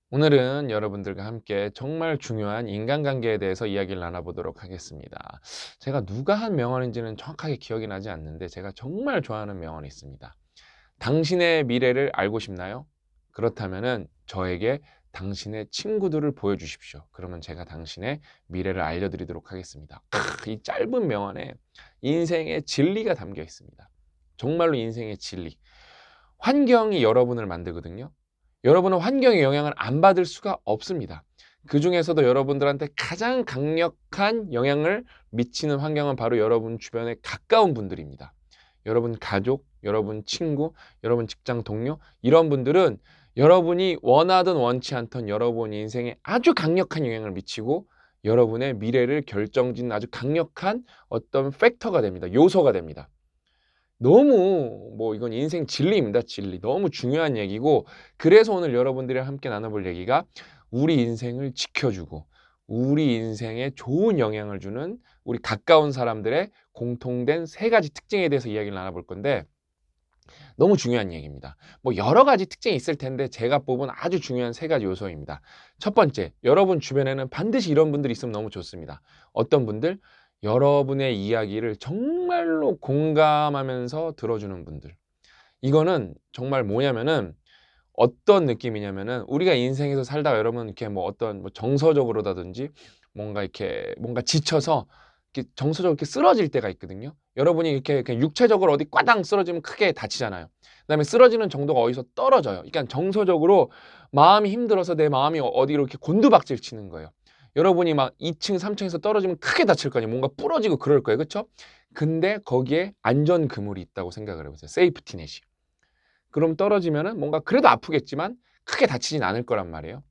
오늘은 여러분들과 함께 정말 중요한 인간관계에 대해서 이야기를 나눠보도록 하겠습니다. 제가 누가 한 명언인지는 정확하게 기억이 나지 않는데 제가 정말 좋아하는 명언이 있습니다. 당신의 미래를 알고 싶나요? 그렇다면은 저에게 당신의 친구들을 보여주십시오. 그러면 제가 당신의 미래를 알려드리도록 하겠습니다. 이 짧은 명언에 인생의 진리가 담겨 있습니다. 정말로 인생의 진리. 환경이 여러분을 만들거든요. 여러분은 환경의 영향을 안 받을 수가 없습니다. 그 중에서도 여러분들한테 가장 강력한 영향을 미치는 환경은 바로 여러분 주변에 가까운 분들입니다. 여러분 가족, 여러분 친구, 여러분 직장 동료, 이런 분들은 여러분이 원하든 원치 않던 여러분 인생에 아주 강력한 영향을 미치고 여러분의 미래를 결정짓는 아주 강력한 어떤 팩터가 됩니다. 요소가 됩니다. 너무 이건 인생 진리입니다. 진리. 너무 중요한 얘기고, 그래서 오늘 여러분들이랑 함께 나눠볼 얘기가 우리 인생을 지켜주고 우리 인생에 좋은 영향을 주는 우리 가까운 사람들의 공통된 세 가지 특징에 대해서 이야기를 나눠볼 건데, 너무 중요한 얘기입니다. 여러 가지 특징이 있을 텐데 제가 뽑은 아주 중요한 세 가지 요소입니다. 첫 번째, 여러분 주변에는 반드시 이런 분들이 있으면 너무 좋습니다. 어떤 분들? 여러분의 이야기를 정말로 공감하면서 들어주는 분들. 이거는 정말 뭐냐면은 어떤 느낌이냐면은, 우리가 인생에서 살다가 여러분 이렇게 어떤 정서적으로라든지 뭔가 지쳐서 이렇게 정서적으로 이렇게 쓰러질 때가 있거든요. 여러분이 이렇게 그냥 육체적으로 어디 꽈당 쓰러지면 크게 다치잖아요. 그다음에 쓰러지는 정도가 어디서 떨어져요. 그러니까 정서적으로 마음이 힘들어서 내 마음이 어디로 이렇게 곤두박질 치는 거예요. 여러분이 막 2층, 3층에서 떨어지면 크게 다칠 거 아니에요. 뭔가 부러지고 그럴 거예요. 그렇죠? 근데 거기에 안전 그물이 있다고 생각을 해보세요. 세이프티넷이. 그럼 떨어지면은 뭔가 그래도 아프겠지만 크게 다치진 않을 거란 말이에요.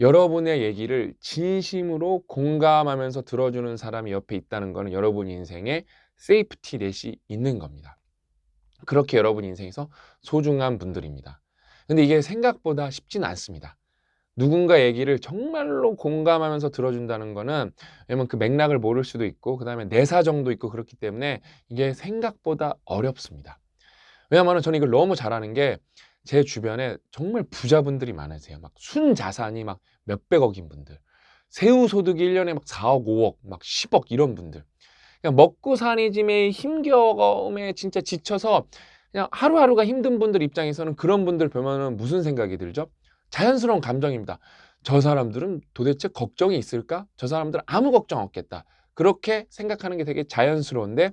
여러분의 얘기를 진심으로 공감하면서 들어주는 사람이 옆에 있다는 거는 여러분 인생에 세이프티 넷이 있는 겁니다. 그렇게 여러분 인생에서 소중한 분들입니다. 근데 이게 생각보다 쉽지는 않습니다. 누군가 얘기를 정말로 공감하면서 들어준다는 거는, 왜냐면 그 맥락을 모를 수도 있고 그다음에 내 사정도 있고 그렇기 때문에 이게 생각보다 어렵습니다. 왜냐면 저는 이걸 너무 잘하는 게, 제 주변에 정말 부자분들이 많으세요. 막 순자산이 막 몇백억인 분들, 세후 소득이 1년에 막 4억, 5억, 막 10억 이런 분들. 그냥 먹고 사는 짐에 힘겨움에 진짜 지쳐서 그냥 하루하루가 힘든 분들 입장에서는 그런 분들 보면은 무슨 생각이 들죠? 자연스러운 감정입니다. 저 사람들은 도대체 걱정이 있을까? 저 사람들은 아무 걱정 없겠다. 그렇게 생각하는 게 되게 자연스러운데,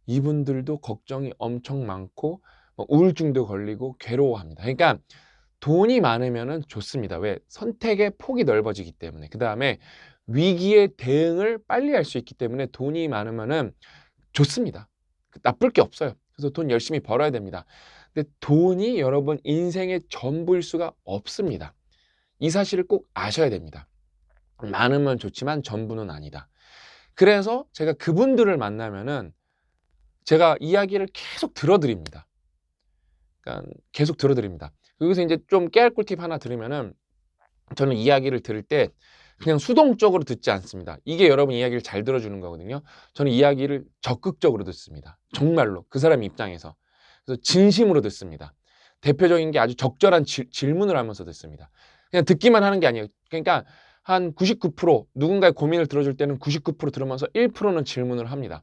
이분들도 걱정이 엄청 많고 우울증도 걸리고 괴로워합니다. 그러니까 돈이 많으면 좋습니다. 왜? 선택의 폭이 넓어지기 때문에. 그 다음에 위기에 대응을 빨리 할 수 있기 때문에 돈이 많으면 좋습니다. 나쁠 게 없어요. 그래서 돈 열심히 벌어야 됩니다. 근데 돈이 여러분 인생의 전부일 수가 없습니다. 이 사실을 꼭 아셔야 됩니다. 많으면 좋지만 전부는 아니다. 그래서 제가 그분들을 만나면은 제가 이야기를 계속 들어드립니다. 그러니까 계속 들어드립니다. 여기서 이제 좀 깨알 꿀팁 하나 들으면은, 저는 이야기를 들을 때 그냥 수동적으로 듣지 않습니다. 이게 여러분 이야기를 잘 들어주는 거거든요. 저는 이야기를 적극적으로 듣습니다. 정말로 그 사람 입장에서. 그래서 진심으로 듣습니다. 대표적인 게 아주 적절한 질문을 하면서 듣습니다. 그냥 듣기만 하는 게 아니에요. 그러니까 한 99%, 누군가의 고민을 들어줄 때는 99% 들으면서 1%는 질문을 합니다.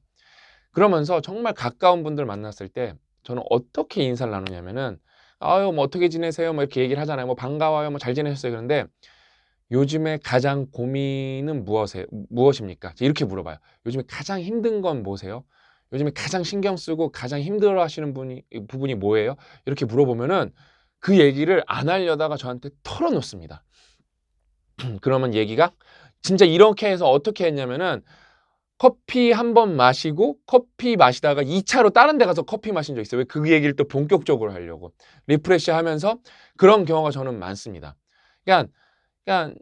그러면서 정말 가까운 분들 만났을 때 저는 어떻게 인사를 나누냐면은, 아유 어떻게 지내세요 이렇게 얘기를 하잖아요. 반가워요, 잘 지내셨어요. 그런데 요즘에 가장 고민은 무엇입니까? 이렇게 물어봐요. 요즘에 가장 힘든 건 뭐세요? 요즘에 가장 신경 쓰고 가장 힘들어 하시는 부분이 뭐예요? 이렇게 물어보면은 그 얘기를 안 하려다가 저한테 털어놓습니다. 그러면 얘기가 진짜 이렇게 해서 어떻게 했냐면은, 커피 한 번 마시고 커피 마시다가 2차로 다른 데 가서 커피 마신 적 있어요. 왜? 그 얘기를 또 본격적으로 하려고 리프레시 하면서. 그런 경우가 저는 많습니다. 그러니까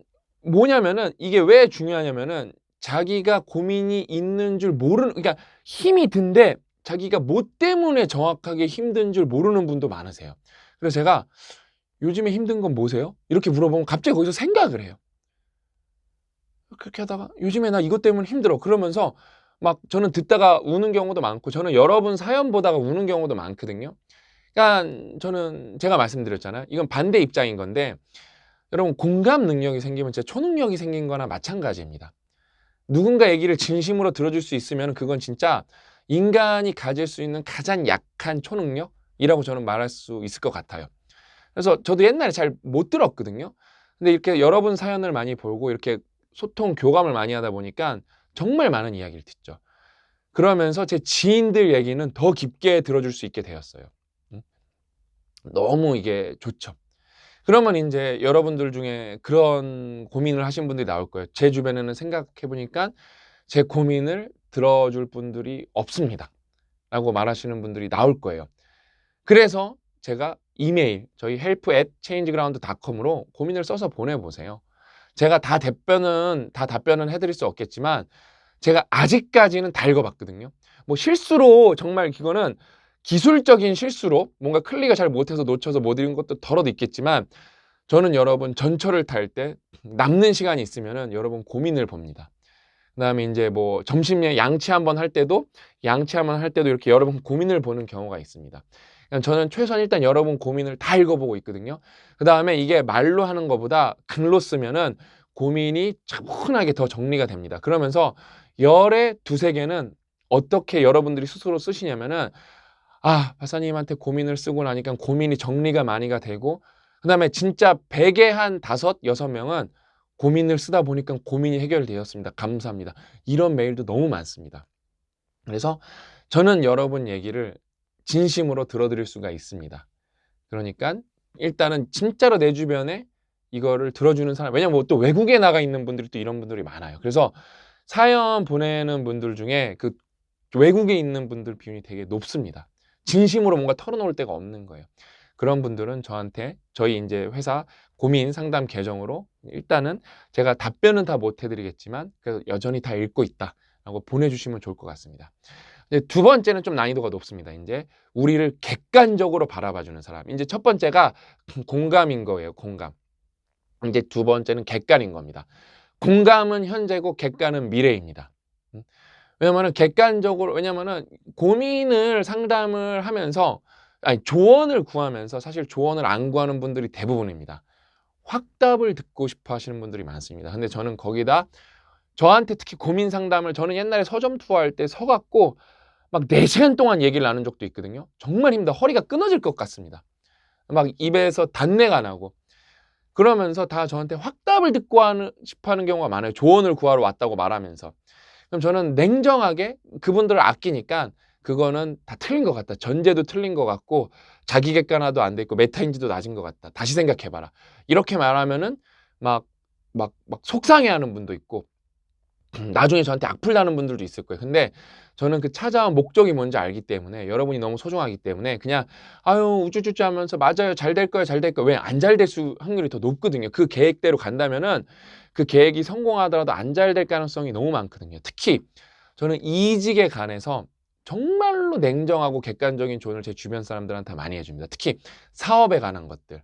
뭐냐면은, 이게 왜 중요하냐면은, 자기가 고민이 있는 줄 모르는, 그러니까 힘이 든데 자기가 뭐 때문에 정확하게 힘든 줄 모르는 분도 많으세요. 그래서 제가 요즘에 힘든 건 뭐세요? 이렇게 물어보면 갑자기 거기서 생각을 해요. 그렇게 하다가 요즘에 나 이것 때문에 힘들어. 그러면서 막 저는 듣다가 우는 경우도 많고, 저는 여러분 사연 보다가 우는 경우도 많거든요. 그러니까 저는 제가 말씀드렸잖아요. 이건 반대 입장인 건데, 여러분 공감 능력이 생기면 진짜 초능력이 생긴 거나 마찬가지입니다. 누군가 얘기를 진심으로 들어줄 수 있으면 그건 진짜 인간이 가질 수 있는 가장 약한 초능력이라고 저는 말할 수 있을 것 같아요. 그래서 저도 옛날에 잘 못 들었거든요. 근데 이렇게 여러분 사연을 많이 보고 이렇게 소통, 교감을 많이 하다 보니까 정말 많은 이야기를 듣죠. 그러면서 제 지인들 얘기는 더 깊게 들어줄 수 있게 되었어요. 너무 이게 좋죠. 그러면 이제 여러분들 중에 그런 고민을 하신 분들이 나올 거예요. 제 주변에는 생각해 보니까 제 고민을 들어줄 분들이 없습니다. 라고 말하시는 분들이 나올 거예요. 그래서 제가 이메일, 저희 help@changeground.com으로 고민을 써서 보내보세요. 제가 다 답변은 해드릴 수 없겠지만 제가 아직까지는 다 읽어봤거든요. 뭐 실수로 정말 이거는 기술적인 실수로 뭔가 클릭을 잘 못해서 놓쳐서 못 읽은 것도 덜어도 있겠지만 저는 여러분 전철을 탈 때 남는 시간이 있으면은 여러분 고민을 봅니다. 그다음에 이제 뭐 점심에 양치 한번 할 때도 이렇게 여러분 고민을 보는 경우가 있습니다. 그냥 저는 최소한 일단 여러분 고민을 다 읽어보고 있거든요. 그다음에 이게 말로 하는 것보다 글로 쓰면은 고민이 차분하게 더 정리가 됩니다. 그러면서 열의 두세 개는 어떻게 여러분들이 스스로 쓰시냐면은 아, 박사님한테 고민을 쓰고 나니까 고민이 정리가 많이가 되고 그다음에 진짜 100에 한 5, 6명은 고민을 쓰다 보니까 고민이 해결되었습니다. 감사합니다. 이런 메일도 너무 많습니다. 그래서 저는 여러분 얘기를 진심으로 들어드릴 수가 있습니다. 그러니까 일단은 진짜로 내 주변에 이거를 들어주는 사람, 왜냐면 뭐또 외국에 나가 있는 분들이 또 이런 분들이 많아요. 그래서 사연 보내는 분들 중에 그 외국에 있는 분들 비율이 되게 높습니다. 진심으로 뭔가 털어놓을 데가 없는 거예요. 그런 분들은 저한테 저희 이제 회사 고민 상담 계정으로 일단은 제가 답변은 다 못 해드리겠지만 그래서 여전히 다 읽고 있다라고 보내주시면 좋을 것 같습니다. 두 번째는 좀 난이도가 높습니다. 이제 우리를 객관적으로 바라봐주는 사람. 이제 첫 번째가 공감인 거예요. 공감. 이제 두 번째는 객관인 겁니다. 공감은 현재고 객관은 미래입니다. 왜냐면은 고민을 상담을 하면서 조언을 구하면서 사실 조언을 안 구하는 분들이 대부분입니다. 확답을 듣고 싶어 하시는 분들이 많습니다. 근데 저는 거기다 저한테 특히 고민 상담을 저는 옛날에 서점 투어할 때 서갖고 막 4시간 동안 얘기를 나눈 적도 있거든요. 정말 힘들어. 허리가 끊어질 것 같습니다. 막 입에서 단내가 나고 그러면서 다 저한테 확답을 듣고 싶어 하는 경우가 많아요. 조언을 구하러 왔다고 말하면서. 그럼 저는 냉정하게 그분들을 아끼니까 그거는 다 틀린 것 같다. 전제도 틀린 것 같고 자기 객관화도 안 돼 있고 메타인지도 낮은 것 같다. 다시 생각해봐라. 이렇게 말하면은 막 속상해하는 분도 있고 나중에 저한테 악플 다는 분들도 있을 거예요. 근데 저는 그 찾아온 목적이 뭔지 알기 때문에 여러분이 너무 소중하기 때문에 그냥 아유 우쭈쭈쭈 하면서 맞아요. 잘 될 거예요. 잘 될 거예요. 왜 안 잘 될 확률이 더 높거든요. 그 계획대로 간다면은 그 계획이 성공하더라도 안 잘 될 가능성이 너무 많거든요. 특히 저는 이직에 관해서 정말로 냉정하고 객관적인 조언을 제 주변 사람들한테 많이 해줍니다. 특히 사업에 관한 것들.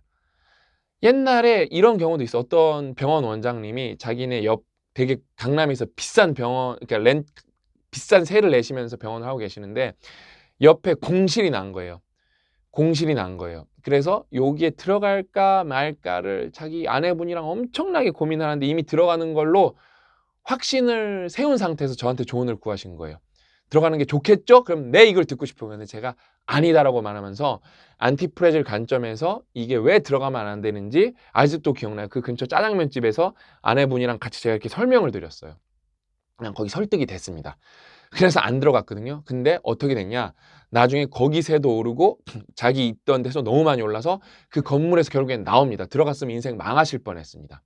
옛날에 이런 경우도 있어. 어떤 병원 원장님이 자기네 옆 되게 강남에서 비싼 병원, 그러니까 비싼 세를 내시면서 병원을 하고 계시는데 옆에 공실이 난 거예요. 공실이 난 거예요. 그래서 여기에 들어갈까 말까를 자기 아내분이랑 엄청나게 고민하는데 이미 들어가는 걸로 확신을 세운 상태에서 저한테 조언을 구하신 거예요. 들어가는 게 좋겠죠? 그럼 네, 이걸 듣고 싶은 건데 제가 아니다라고 말하면서 안티프레질 관점에서 이게 왜 들어가면 안 되는지 아직도 기억나요. 그 근처 짜장면집에서 아내분이랑 같이 제가 이렇게 설명을 드렸어요. 그냥 거기 설득이 됐습니다. 그래서 안 들어갔거든요. 근데 어떻게 됐냐? 나중에 거기 세도 오르고 자기 있던 데서 너무 많이 올라서 그 건물에서 결국엔 나옵니다. 들어갔으면 인생 망하실 뻔했습니다.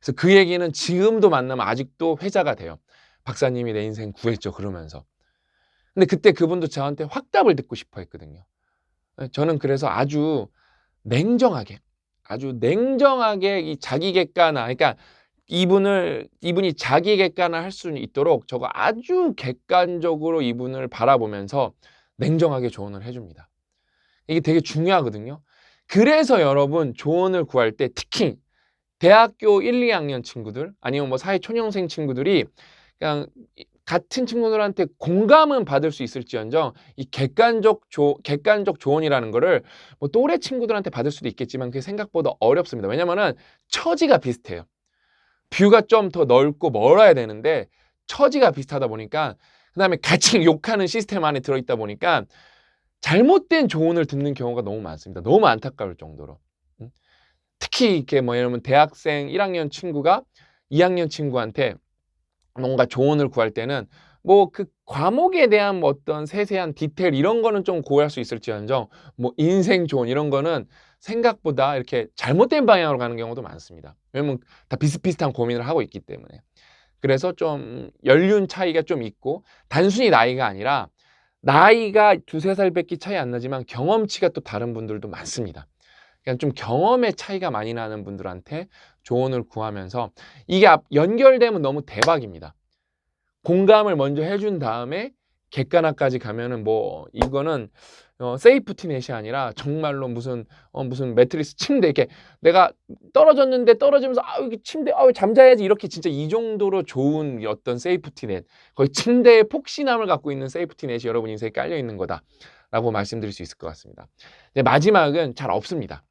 그래서 그 얘기는 지금도 만나면 아직도 회자가 돼요. 박사님이 내 인생 구했죠. 그러면서. 근데 그때 그분도 저한테 확답을 듣고 싶어 했거든요. 저는 그래서 아주 냉정하게 이 자기 객관화, 그러니까 이분이 자기 객관화 할 수 있도록 저거 아주 객관적으로 이분을 바라보면서 냉정하게 조언을 해줍니다. 이게 되게 중요하거든요. 그래서 여러분 조언을 구할 때 특히 대학교 1, 2학년 친구들 아니면 뭐 사회 초년생 친구들이 그냥 같은 친구들한테 공감은 받을 수 있을지언정 이 객관적 조언이라는 거를 뭐 또래 친구들한테 받을 수도 있겠지만 그게 생각보다 어렵습니다. 왜냐면은 처지가 비슷해요. 뷰가 좀 더 넓고 멀어야 되는데 처지가 비슷하다 보니까 그다음에 같이 욕하는 시스템 안에 들어있다 보니까 잘못된 조언을 듣는 경우가 너무 많습니다. 너무 안타까울 정도로. 특히 이렇게 뭐 예를 들면 대학생 1학년 친구가 2학년 친구한테 뭔가 조언을 구할 때는 뭐 그 과목에 대한 뭐 어떤 세세한 디테일 이런 거는 좀 고려할 수 있을지언정 뭐 인생 조언 이런 거는 생각보다 이렇게 잘못된 방향으로 가는 경우도 많습니다. 왜냐면 다 비슷비슷한 고민을 하고 있기 때문에. 그래서 좀 연륜 차이가 좀 있고 단순히 나이가 아니라 나이가 두세 살밖에 차이 안 나지만 경험치가 또 다른 분들도 많습니다. 그냥 좀 경험의 차이가 많이 나는 분들한테 조언을 구하면서 이게 연결되면 너무 대박입니다. 공감을 먼저 해준 다음에 객관화까지 가면은 뭐 이거는 세이프티넷이 아니라 정말로 무슨 매트리스 침대 이렇게 내가 떨어졌는데 떨어지면서 이게 침대 잠자야지 이렇게 진짜 이 정도로 좋은 어떤 세이프티넷 거의 침대의 폭신함을 갖고 있는 세이프티넷이 여러분 인생에 깔려 있는 거다라고 말씀드릴 수 있을 것 같습니다. 근데 마지막은 잘 없습니다.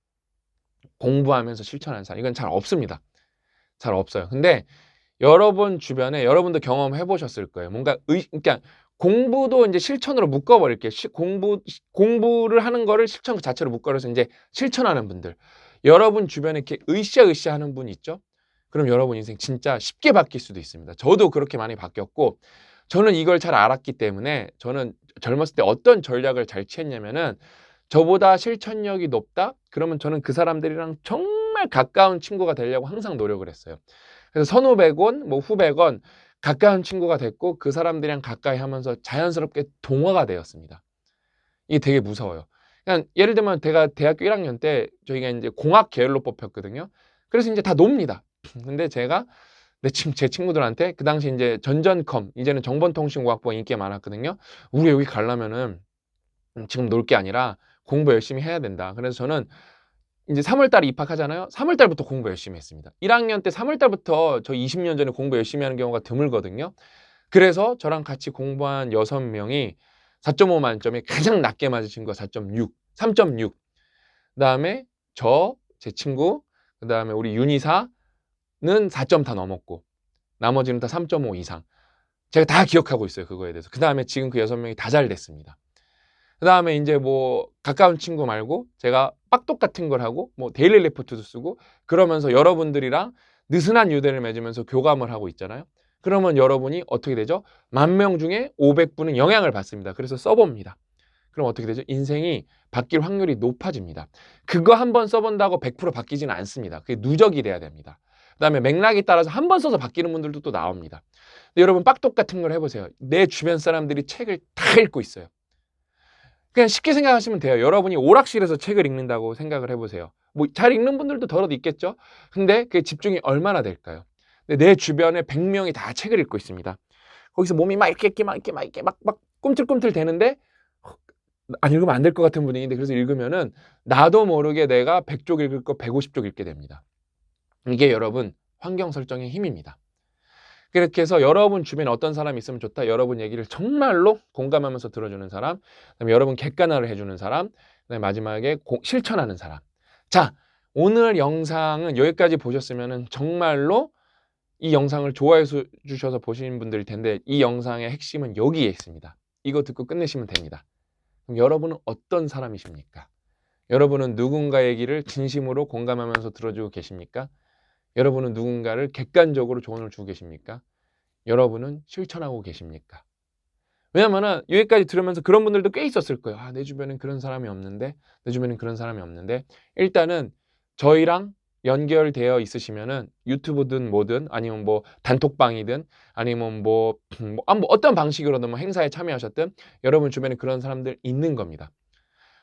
공부하면서 실천하는 사람 이건 잘 없습니다. 잘 없어요. 근데 여러분 주변에 여러분도 경험해 보셨을 거예요. 뭔가 그러니까 공부도 이제 실천으로 묶어버릴게요. 공부를 하는 거를 실천 그 자체로 묶어서 이제 실천하는 분들. 여러분 주변에 이렇게 으쌰으쌰 하는 분 있죠? 그럼 여러분 인생 진짜 쉽게 바뀔 수도 있습니다. 저도 그렇게 많이 바뀌었고, 저는 이걸 잘 알았기 때문에 저는 젊었을 때 어떤 전략을 잘 취했냐면은 저보다 실천력이 높다? 그러면 저는 그 사람들이랑 정말 가까운 친구가 되려고 항상 노력을 했어요. 그래서 선후배건 뭐 후배건 가까운 친구가 됐고 그 사람들이랑 가까이 하면서 자연스럽게 동화가 되었습니다. 이게 되게 무서워요. 그냥 예를 들면 제가 대학교 1학년 때 저희가 이제 공학 계열로 뽑혔거든요. 그래서 이제 다 놉니다. 근데 제가 제 친구들한테 그 당시 이제 전전컴 이제는 정보통신공학부가 인기가 많았거든요. 우리 여기 가려면은 지금 놀 게 아니라 공부 열심히 해야 된다. 그래서 저는 이제 3월 달에 입학하잖아요. 3월 달부터 공부 열심히 했습니다. 1학년 때 3월 달부터 저 20년 전에 공부 열심히 하는 경우가 드물거든요. 그래서 저랑 같이 공부한 6명이 4.5 만점에 가장 낮게 맞은 친구가 4.6, 3.6. 그다음에 제 친구, 그다음에 우리 윤이사는 4점 다 넘었고 나머지는 다 3.5 이상. 제가 다 기억하고 있어요. 그거에 대해서. 그다음에 지금 그 6명이 다 잘 됐습니다. 그 다음에 이제 뭐 가까운 친구 말고 제가 빡독 같은 걸 하고 뭐 데일리 레포트도 쓰고 그러면서 여러분들이랑 느슨한 유대를 맺으면서 교감을 하고 있잖아요. 그러면 여러분이 어떻게 되죠? 10,000명 중에 500분은 영향을 받습니다. 그래서 써봅니다. 그럼 어떻게 되죠? 인생이 바뀔 확률이 높아집니다. 그거 한번 써본다고 100% 바뀌지는 않습니다. 그게 누적이 돼야 됩니다. 그 다음에 맥락에 따라서 한 번 써서 바뀌는 분들도 또 나옵니다. 근데 여러분 빡독 같은 걸 해보세요. 내 주변 사람들이 책을 다 읽고 있어요. 그냥 쉽게 생각하시면 돼요. 여러분이 오락실에서 책을 읽는다고 생각을 해보세요. 뭐 잘 읽는 분들도 더러도 있겠죠. 근데 그 집중이 얼마나 될까요? 근데 내 주변에 100명이 다 책을 읽고 있습니다. 거기서 몸이 막 이렇게 막 꿈틀꿈틀 되는데 안 읽으면 안 될 것 같은 분위기인데 그래서 읽으면은 나도 모르게 내가 100쪽 읽을 거 150쪽 읽게 됩니다. 이게 여러분 환경 설정의 힘입니다. 그렇게 해서 여러분 주변에 어떤 사람이 있으면 좋다. 여러분 얘기를 정말로 공감하면서 들어주는 사람. 그다음에 여러분 객관화를 해주는 사람. 그다음에 마지막에 실천하는 사람. 자, 오늘 영상은 여기까지 보셨으면 정말로 이 영상을 좋아해 주셔서 보신 분들일 텐데 이 영상의 핵심은 여기에 있습니다. 이거 듣고 끝내시면 됩니다. 그럼 여러분은 어떤 사람이십니까? 여러분은 누군가 얘기를 진심으로 공감하면서 들어주고 계십니까? 여러분은 누군가를 객관적으로 조언을 주고 계십니까? 여러분은 실천하고 계십니까? 왜냐면은 여기까지 들으면서 그런 분들도 꽤 있었을 거예요. 내 주변엔 그런 사람이 없는데, 내 주변엔 그런 사람이 없는데. 일단은 저희랑 연결되어 있으시면은 유튜브든 뭐든 아니면 뭐 단톡방이든 아니면 뭐 어떤 방식으로든 뭐 행사에 참여하셨든 여러분 주변에 그런 사람들 있는 겁니다.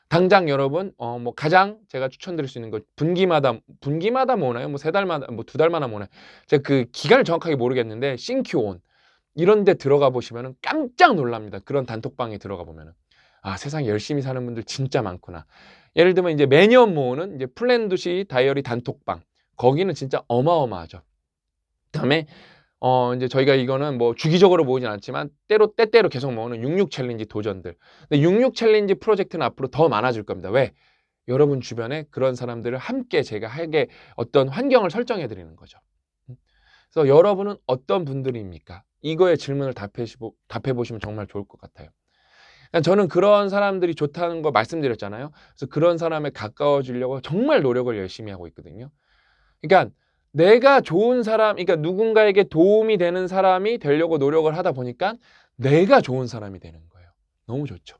당장 여러분 뭐 가장 제가 추천드릴 수 있는 거 분기마다 모으나요? 뭐 3달마다 뭐 2달마다 모으나요? 제가 그 기간을 정확하게 모르겠는데 싱큐온 이런 데 들어가 보시면은 깜짝 놀랍니다. 그런 단톡방에 들어가 보면은 세상에 열심히 사는 분들 진짜 많구나. 예를 들면 이제 매년 모으는 이제 플랜두시 다이어리 단톡방 거기는 진짜 어마어마하죠. 그다음에 이제 저희가 이거는 뭐 주기적으로 모으진 않지만 때때로 계속 모으는 66 챌린지 도전들. 근데 66 챌린지 프로젝트는 앞으로 더 많아질 겁니다. 왜? 여러분 주변에 그런 사람들을 함께 제가 하게 어떤 환경을 설정해 드리는 거죠. 그래서 여러분은 어떤 분들입니까? 이거에 질문을 답해 보시면 정말 좋을 것 같아요. 그러니까 저는 그런 사람들이 좋다는 거 말씀드렸잖아요. 그래서 그런 사람에 가까워지려고 정말 노력을 열심히 하고 있거든요. 그러니까 내가 좋은 사람, 그러니까 누군가에게 도움이 되는 사람이 되려고 노력을 하다 보니까 내가 좋은 사람이 되는 거예요. 너무 좋죠.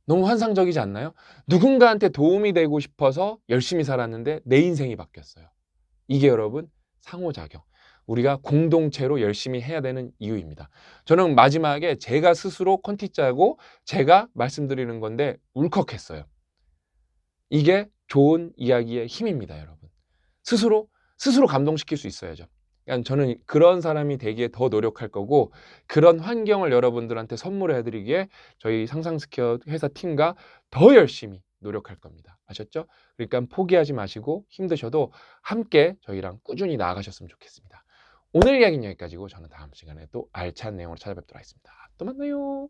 너무 환상적이지 않나요? 누군가한테 도움이 되고 싶어서 열심히 살았는데 내 인생이 바뀌었어요. 이게 여러분 상호작용. 우리가 공동체로 열심히 해야 되는 이유입니다. 저는 마지막에 제가 스스로 콘티 짜고 제가 말씀드리는 건데 울컥했어요. 이게 좋은 이야기의 힘입니다, 여러분. 스스로 감동시킬 수 있어야죠. 그러니까 저는 그런 사람이 되기에 더 노력할 거고 그런 환경을 여러분들한테 선물해 드리기에 저희 상상스퀘어 회사 팀과 더 열심히 노력할 겁니다. 아셨죠? 그러니까 포기하지 마시고 힘드셔도 함께 저희랑 꾸준히 나아가셨으면 좋겠습니다. 오늘 이야기는 여기까지고 저는 다음 시간에 또 알찬 내용으로 찾아뵙도록 하겠습니다. 또 만나요.